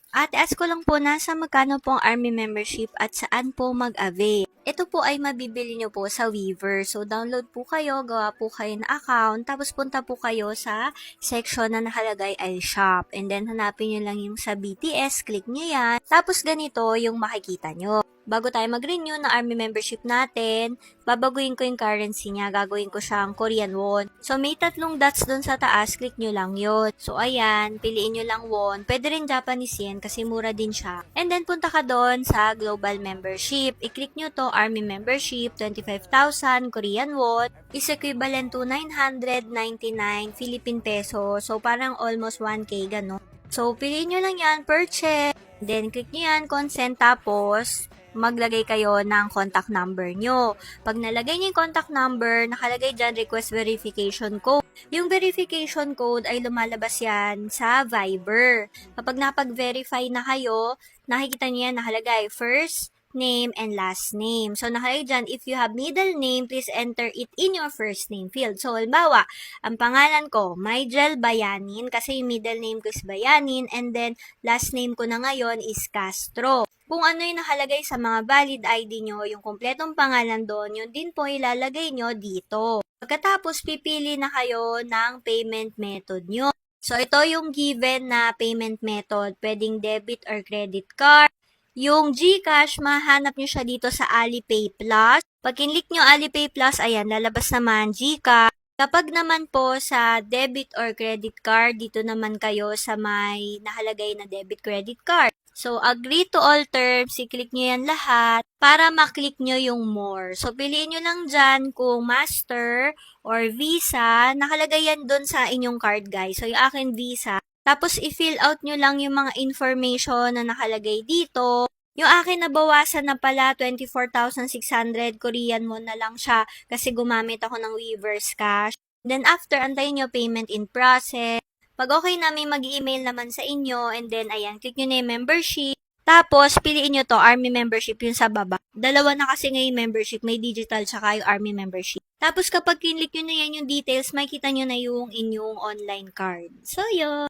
Ate, ask ko lang po nasa magkano po ang Army membership at saan po mag-avail? Ito po ay mabibili nyo po sa Weaver. So, download po kayo, gawa po kayo na account, tapos punta po kayo sa section na nakalagay ay shop. And then, hanapin nyo lang yung sa BTS, click nyo yan. Tapos, ganito yung makikita nyo. Bago tayo mag-renew ng Army membership natin, babaguhin ko yung currency niya. Gagawin ko siyang Korean won. So, may tatlong dots dun sa taas. Click nyo lang yun. So, ayan. Piliin nyo lang won. Pwede rin Japanese yen kasi mura din siya. And then, punta ka doon sa global membership. I-click nyo to Army membership, 25,000 Korean won. Is equivalent to 999 Philippine peso. So, parang almost 1K, gano'n. So, piliin nyo lang yan, purchase. Then, click nyo yan, consent, tapos maglagay kayo ng contact number nyo. Pag nalagay nyo yung contact number, nakalagay dyan request verification code. Yung verification code ay lumalabas yan sa Viber. Kapag napag-verify na kayo, nakikita nyo yan nakalagay first name and last name. So, nakalagay dyan, if you have middle name, please enter it in your first name field. So, halimbawa, ang pangalan ko, Mygel Bayanin, kasi yung middle name ko is Bayanin, and then last name ko na ngayon is Castro. Kung ano yung nakalagay sa mga valid ID nyo, yung kompletong pangalan doon, yun din po ilalagay nyo dito. Pagkatapos, pipili na kayo ng payment method nyo. So, ito yung given na payment method. Pwedeng debit or credit card. Yung GCash, mahanap nyo siya dito sa Alipay Plus. Pag kinlik nyo Alipay Plus, ayan, lalabas naman GCash. Kapag naman po sa debit or credit card, dito naman kayo sa may nakalagay na debit credit card. So, agree to all terms, i-click nyo yan lahat para maklik nyo yung more. So, piliin nyo lang dyan kung Master or Visa. Nakalagay yan dun sa inyong card, guys. So, yung akin Visa. Tapos, i-fill out nyo lang yung mga information na nakalagay dito. Yung akin nabawasan na pala, 24,600 Korean won na lang siya kasi gumamit ako ng Weaver's Cash. Then, after, antayin nyo payment in process. Pag okay na, may mag-email naman sa inyo, and then, ayan, click nyo na yung membership. Tapos, piliin nyo to, Army membership, yung sa baba. Dalawa na kasi ngayon membership, may digital tsaka yung Army membership. Tapos, kapag kinlik nyo na yan yung details, makikita nyo na yung inyong online card. So, yun.